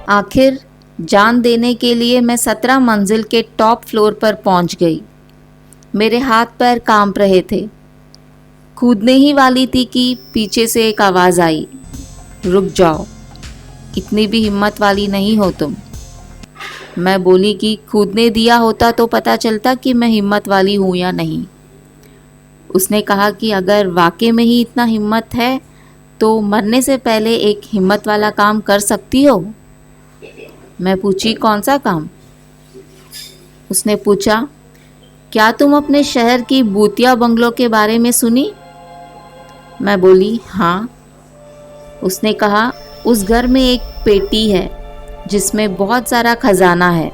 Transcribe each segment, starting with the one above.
आखिर जान देने के लिए मैं 17 मंजिल के टॉप फ्लोर पर पहुंच गई। मेरे हाथ पैर कांप रहे थे। कूदने ही वाली थी कि पीछे से एक आवाज़ आई, रुक जाओ, इतनी भी हिम्मत वाली नहीं हो तुम। मैं बोली कि कूदने दिया होता तो पता चलता कि मैं हिम्मत वाली हूँ या नहीं। उसने कहा कि अगर वाकई में ही इतना हिम्मत है तो मरने से पहले एक हिम्मत वाला काम कर सकती हो। मैं पूछी, कौन सा काम? उसने पूछा, क्या तुम अपने शहर की भूतिया बंगलों के बारे में सुनी? मैं बोली, हाँ। उसने कहा, उस घर में एक पेटी है जिसमें बहुत सारा खजाना है,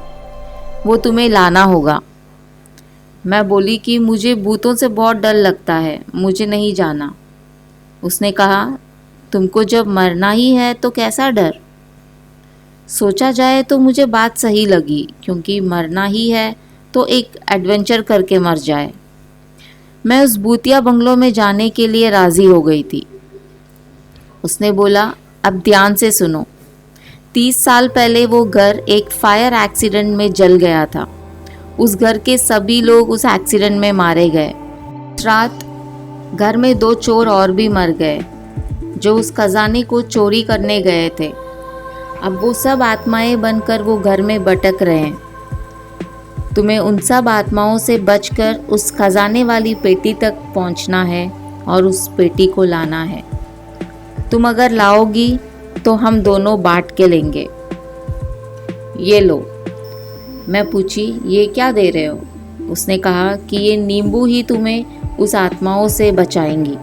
वो तुम्हें लाना होगा। मैं बोली कि मुझे भूतों से बहुत डर लगता है, मुझे नहीं जाना। उसने कहा, तुमको जब मरना ही है तो कैसा डर? सोचा जाए तो मुझे बात सही लगी, क्योंकि मरना ही है तो एक एडवेंचर करके मर जाए। मैं उस भूतिया बंगलों में जाने के लिए राज़ी हो गई थी। उसने बोला, अब ध्यान से सुनो। 30 साल पहले वो घर एक फायर एक्सीडेंट में जल गया था। उस घर के सभी लोग उस एक्सीडेंट में मारे गए। उस रात घर में 2 चोर और भी मर गए जो उस खजाने को चोरी करने गए थे। अब वो सब आत्माएं बनकर वो घर में भटक रहे हैं। तुम्हें उन सब आत्माओं से बचकर उस खजाने वाली पेटी तक पहुंचना है और उस पेटी को लाना है। तुम अगर लाओगी तो हम दोनों बांट के लेंगे। ये लो। मैं पूछी, ये क्या दे रहे हो? उसने कहा कि ये नींबू ही तुम्हें उस आत्माओं से बचाएंगी।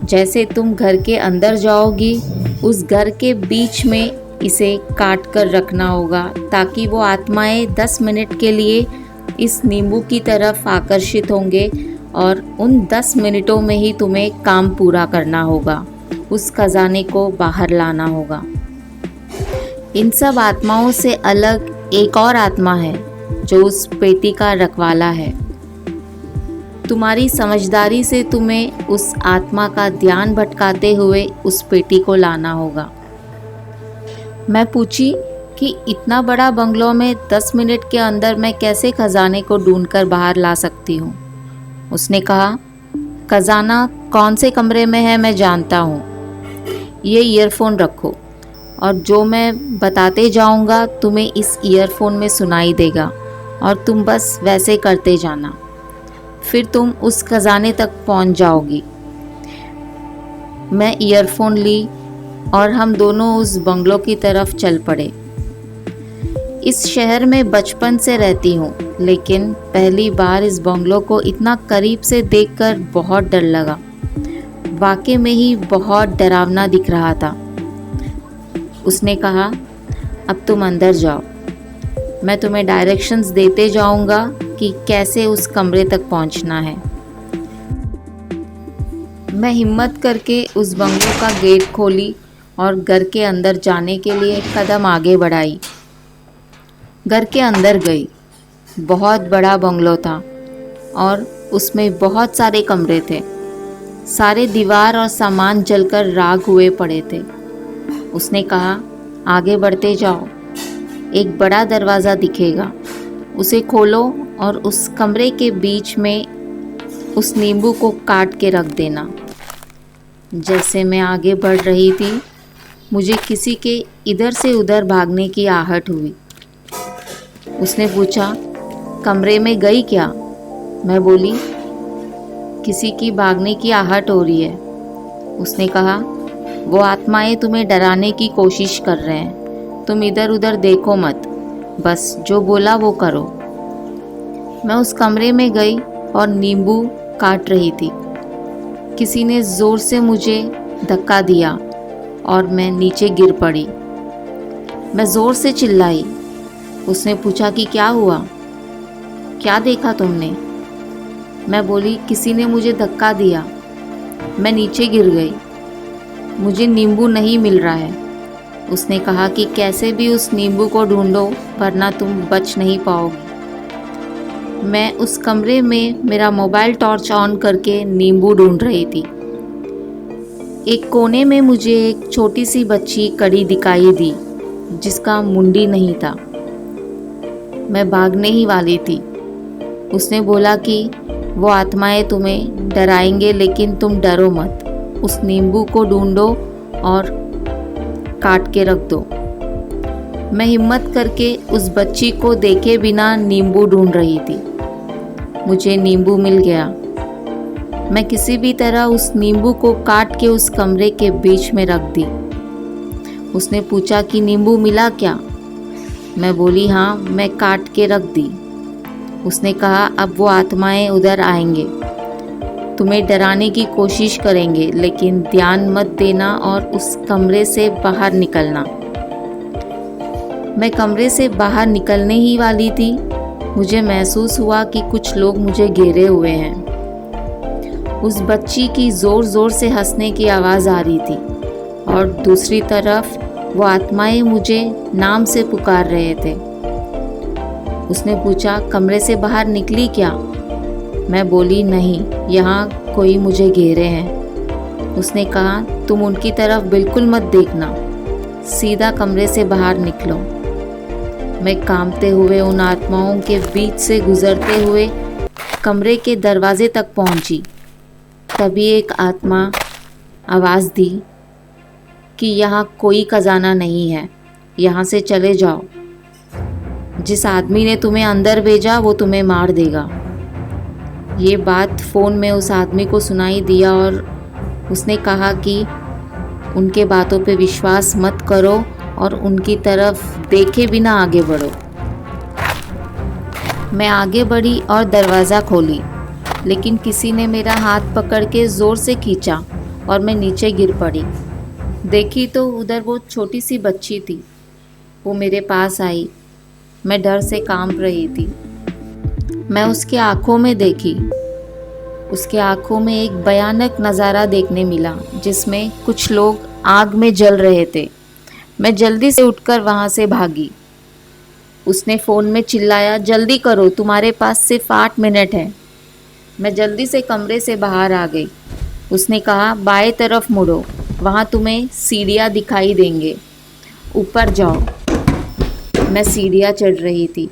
जैसे तुम घर के अंदर जाओगी, उस घर के बीच में इसे काट कर रखना होगा ताकि वो आत्माएं 10 मिनट के लिए इस नींबू की तरफ आकर्षित होंगे और उन 10 मिनटों में ही तुम्हें काम पूरा करना होगा, उस खजाने को बाहर लाना होगा। इन सब आत्माओं से अलग एक और आत्मा है जो उस पेटी का रखवाला है। तुम्हारी समझदारी से तुम्हें उस आत्मा का ध्यान भटकाते हुए उस पेटी को लाना होगा। मैं पूछी कि इतना बड़ा बंगलो में 10 मिनट के अंदर मैं कैसे खजाने को ढूंढकर बाहर ला सकती हूँ? उसने कहा, खजाना कौन से कमरे में है मैं जानता हूँ। ये ईयरफोन रखो और जो मैं बताते जाऊँगा तुम्हें इस ईयरफोन में सुनाई देगा और तुम बस वैसे करते जाना, फिर तुम उस खजाने तक पहुँच जाओगी। मैं ईयरफोन ली और हम दोनों उस बंगलो की तरफ चल पड़े। इस शहर में बचपन से रहती हूँ, लेकिन पहली बार इस बंगलो को इतना करीब से देखकर बहुत डर लगा। वाकई में ही बहुत डरावना दिख रहा था। उसने कहा, अब तुम अंदर जाओ, मैं तुम्हें डायरेक्शंस देते जाऊंगा कि कैसे उस कमरे तक पहुंचना है। मैं हिम्मत करके उस बंगलो का गेट खोली और घर के अंदर जाने के लिए एक कदम आगे बढ़ाई। घर के अंदर गई। बहुत बड़ा बंगलो था और उसमें बहुत सारे कमरे थे। सारे दीवार और सामान जलकर राख हुए पड़े थे। उसने कहा, आगे बढ़ते जाओ, एक बड़ा दरवाज़ा दिखेगा, उसे खोलो और उस कमरे के बीच में उस नींबू को काट के रख देना। जैसे मैं आगे बढ़ रही थी, मुझे किसी के इधर से उधर भागने की आहट हुई। उसने पूछा, कमरे में गई क्या? मैं बोली, किसी की भागने की आहट हो रही है। उसने कहा, वो आत्माएं तुम्हें डराने की कोशिश कर रहे हैं, तुम इधर उधर देखो मत, बस जो बोला वो करो। मैं उस कमरे में गई और नींबू काट रही थी। किसी ने ज़ोर से मुझे धक्का दिया और मैं नीचे गिर पड़ी। मैं ज़ोर से चिल्लाई। उसने पूछा कि क्या हुआ, क्या देखा तुमने? मैं बोली, किसी ने मुझे धक्का दिया, मैं नीचे गिर गई, मुझे नींबू नहीं मिल रहा है। उसने कहा कि कैसे भी उस नींबू को ढूंढो वरना तुम बच नहीं पाओगी। मैं उस कमरे में मेरा मोबाइल टॉर्च ऑन करके नींबू ढूंढ रही थी। एक कोने में मुझे एक छोटी सी बच्ची खड़ी दिखाई दी। जिसका मुंडी नहीं था। मैं भागने ही वाली थी। उसने बोला कि वो आत्माएं तुम्हें डराएंगे, लेकिन तुम डरो मत। उस नींबू को ढूंढो और काट के रख दो। मैं हिम्मत करके उस बच्ची को देखे बिना नींबू ढूंढ रही थी। मुझे नींबू मिल गया। मैं किसी भी तरह उस नींबू को काट के उस कमरे के बीच में रख दी। उसने पूछा कि नींबू मिला क्या? मैं बोली हाँ, मैं काट के रख दी। उसने कहा अब वो आत्माएं उधर आएंगे, तुम्हें डराने की कोशिश करेंगे, लेकिन ध्यान मत देना और उस कमरे से बाहर निकलना। मैं कमरे से बाहर निकलने ही वाली थी। मुझे महसूस हुआ कि कुछ लोग मुझे घेरे हुए हैं। उस बच्ची की ज़ोर ज़ोर से हंसने की आवाज़ आ रही थी और दूसरी तरफ वो आत्माएं मुझे नाम से पुकार रहे थे। उसने पूछा कमरे से बाहर निकली क्या? मैं बोली नहीं, यहाँ कोई मुझे घेरे हैं। उसने कहा तुम उनकी तरफ बिल्कुल मत देखना, सीधा कमरे से बाहर निकलो। मैं कांपते हुए उन आत्माओं के बीच से गुजरते हुए कमरे के दरवाजे तक पहुंची। तभी एक आत्मा आवाज़ दी कि यहाँ कोई खजाना नहीं है, यहाँ से चले जाओ। जिस आदमी ने तुम्हें अंदर भेजा वो तुम्हें मार देगा। ये बात फ़ोन में उस आदमी को सुनाई दिया और उसने कहा कि उनके बातों पे विश्वास मत करो और उनकी तरफ देखे बिना आगे बढ़ो। मैं आगे बढ़ी और दरवाज़ा खोली, लेकिन किसी ने मेरा हाथ पकड़ के ज़ोर से खींचा और मैं नीचे गिर पड़ी। देखी तो उधर वो छोटी सी बच्ची थी। वो मेरे पास आई। मैं डर से कांप रही थी। मैं उसके आँखों में देखी। उसके आँखों में एक भयानक नज़ारा देखने मिला, जिसमें कुछ लोग आग में जल रहे थे। मैं जल्दी से उठकर वहाँ से भागी। उसने फ़ोन में चिल्लाया जल्दी करो, तुम्हारे पास सिर्फ 8 मिनट है। मैं जल्दी से कमरे से बाहर आ गई। उसने कहा बाएं तरफ मुड़ो, वहाँ तुम्हें सीढ़ियाँ दिखाई देंगे, ऊपर जाओ। मैं सीढ़ियाँ चढ़ रही थी।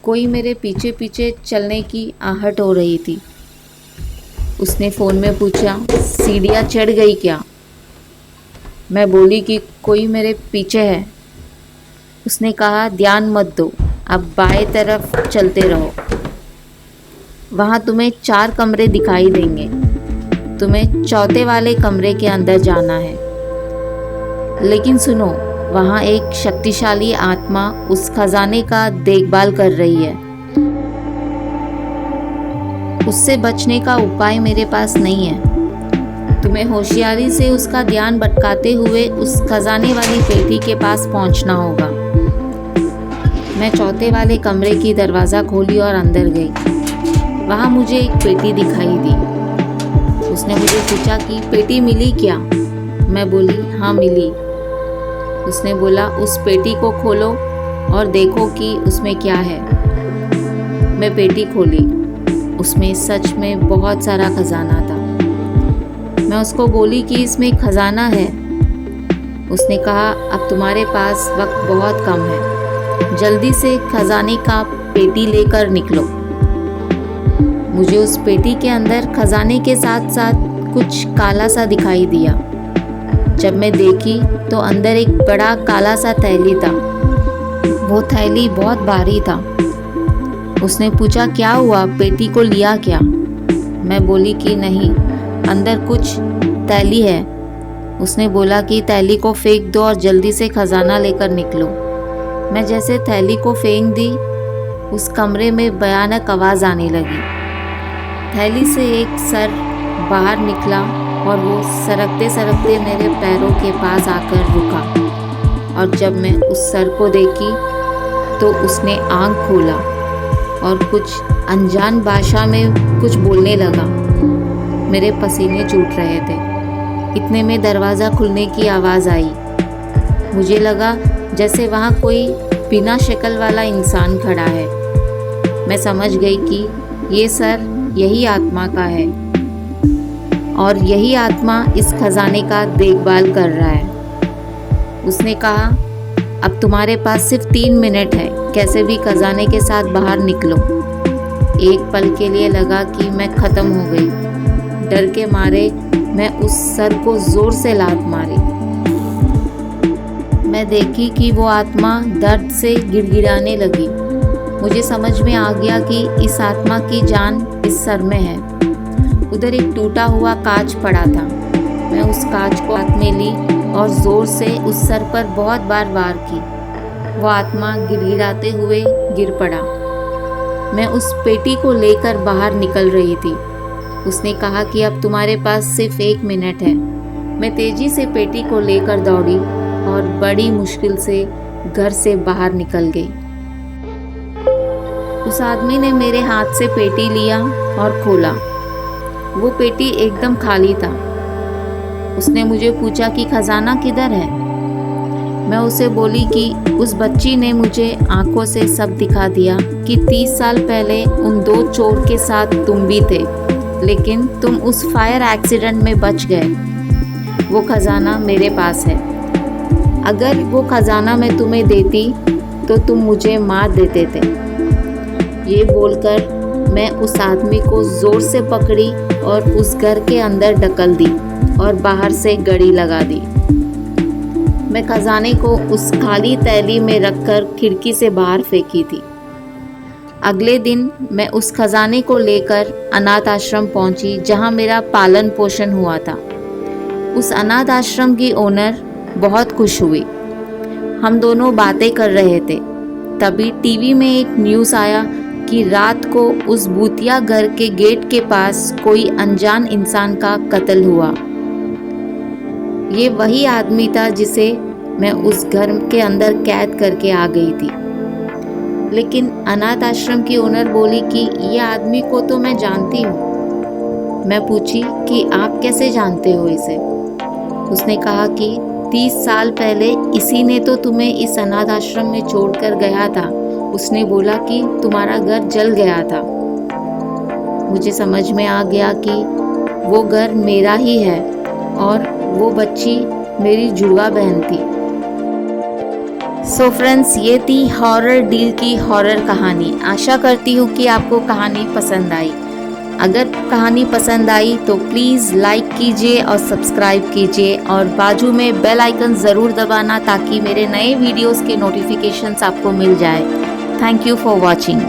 कोई मेरे पीछे पीछे चलने की आहट हो रही थी। उसने फ़ोन में पूछा सीढ़ियाँ चढ़ गई क्या? मैं बोली कि कोई मेरे पीछे है। उसने कहा ध्यान मत दो, अब बाएं तरफ चलते रहो, वहाँ तुम्हें 4 कमरे दिखाई देंगे। तुम्हें चौथे वाले कमरे के अंदर जाना है। लेकिन सुनो, वहाँ एक शक्तिशाली आत्मा उस खजाने का देखभाल कर रही है। उससे बचने का उपाय मेरे पास नहीं है। तुम्हें होशियारी से उसका ध्यान भटकाते हुए उस खजाने वाली पेटी के पास पहुंचना होगा। मैं चौथे वाले कमरे की दरवाज़ा खोली और अंदर गई। वहाँ मुझे एक पेटी दिखाई दी। उसने मुझे पूछा कि पेटी मिली क्या? मैं बोली हाँ मिली। उसने बोला उस पेटी को खोलो और देखो कि उसमें क्या है। मैं पेटी खोली। उसमें सच में बहुत सारा खजाना था। मैं उसको बोली कि इसमें खजाना है। उसने कहा अब तुम्हारे पास वक्त बहुत कम है, जल्दी से खजाने का पेटी लेकर निकलो। मुझे उस पेटी के अंदर खजाने के साथ साथ कुछ काला सा दिखाई दिया। जब मैं देखी तो अंदर एक बड़ा काला सा थैली था। वो थैली बहुत भारी था। उसने पूछा क्या हुआ, पेटी को लिया क्या? मैं बोली कि नहीं, अंदर कुछ थैली है। उसने बोला कि थैली को फेंक दो और जल्दी से खजाना लेकर निकलो। मैं जैसे थैली को फेंक दी, उस कमरे में भयानक आवाज़ आने लगी। थैली से एक सर बाहर निकला और वो सरकते सरकते मेरे पैरों के पास आकर रुका। और जब मैं उस सर को देखी तो उसने आँख खोला और कुछ अनजान भाषा में कुछ बोलने लगा। मेरे पसीने छूट रहे थे। इतने में दरवाज़ा खुलने की आवाज़ आई। मुझे लगा जैसे वहाँ कोई बिना शक्ल वाला इंसान खड़ा है। मैं समझ गई कि ये सर यही आत्मा का है और यही आत्मा इस खजाने का देखभाल कर रहा है। उसने कहा अब तुम्हारे पास सिर्फ 3 मिनट है, कैसे भी खजाने के साथ बाहर निकलो। एक पल के लिए लगा कि मैं ख़त्म हो गई। डर के मारे मैं उस सर को ज़ोर से लात मारी। मैं देखी कि वो आत्मा दर्द से गिड़गिड़ाने लगी। मुझे समझ में आ गया कि इस आत्मा की जान इस सर में है। उधर एक टूटा हुआ कांच पड़ा था। मैं उस कांच को हाथ में ली और ज़ोर से उस सर पर बहुत बार वार की। वो आत्मा गिड़गिड़ाते हुए गिर पड़ा। मैं उस पेटी को लेकर बाहर निकल रही थी। उसने कहा कि अब तुम्हारे पास सिर्फ 1 मिनट है। मैं तेज़ी से पेटी को लेकर दौड़ी और बड़ी मुश्किल से घर से बाहर निकल गई। उस आदमी ने मेरे हाथ से पेटी लिया और खोला। वो पेटी एकदम खाली था। उसने मुझे पूछा कि खजाना किधर है। मैं उसे बोली कि उस बच्ची ने मुझे आंखों से सब दिखा दिया कि 30 साल पहले उन 2 चोर के साथ तुम भी थे, लेकिन तुम उस फायर एक्सीडेंट में बच गए। वो खजाना मेरे पास है। अगर वो खजाना मैं तुम्हें देती तो तुम मुझे मार देते थे। ये बोलकर मैं उस आदमी को ज़ोर से पकड़ी और उस घर के अंदर ढकेल दी और बाहर से गड़ी लगा दी। मैं खजाने को उस खाली थैली में रखकर खिड़की से बाहर फेंकी थी। अगले दिन मैं उस खजाने को लेकर अनाथ आश्रम पहुंची, जहां मेरा पालन पोषण हुआ था। उस अनाथ आश्रम की ओनर बहुत खुश हुई। हम दोनों बातें कर रहे थे। तभी टीवी में एक न्यूज़ आया कि रात को उस भूतिया घर के गेट के पास कोई अनजान इंसान का कत्ल हुआ। ये वही आदमी था जिसे मैं उस घर के अंदर कैद करके आ गई थी। लेकिन अनाथ आश्रम की ओनर बोली कि ये आदमी को तो मैं जानती हूँ। मैं पूछी कि आप कैसे जानते हो इसे। उसने कहा कि 30 साल पहले इसी ने तो तुम्हें इस अनाथ आश्रम में छोड़कर गया था। उसने बोला कि तुम्हारा घर जल गया था। मुझे समझ में आ गया कि वो घर मेरा ही है और वो बच्ची मेरी जुड़वा बहन थी। सो फ्रेंड्स, ये थी हॉरर डील की हॉरर कहानी। आशा करती हूँ कि आपको कहानी पसंद आई। अगर कहानी पसंद आई तो प्लीज़ लाइक कीजिए और सब्सक्राइब कीजिए और बाजू में बेल आइकन ज़रूर दबाना ताकि मेरे नए वीडियोस के नोटिफिकेशंस आपको मिल जाए। Thank you for watching.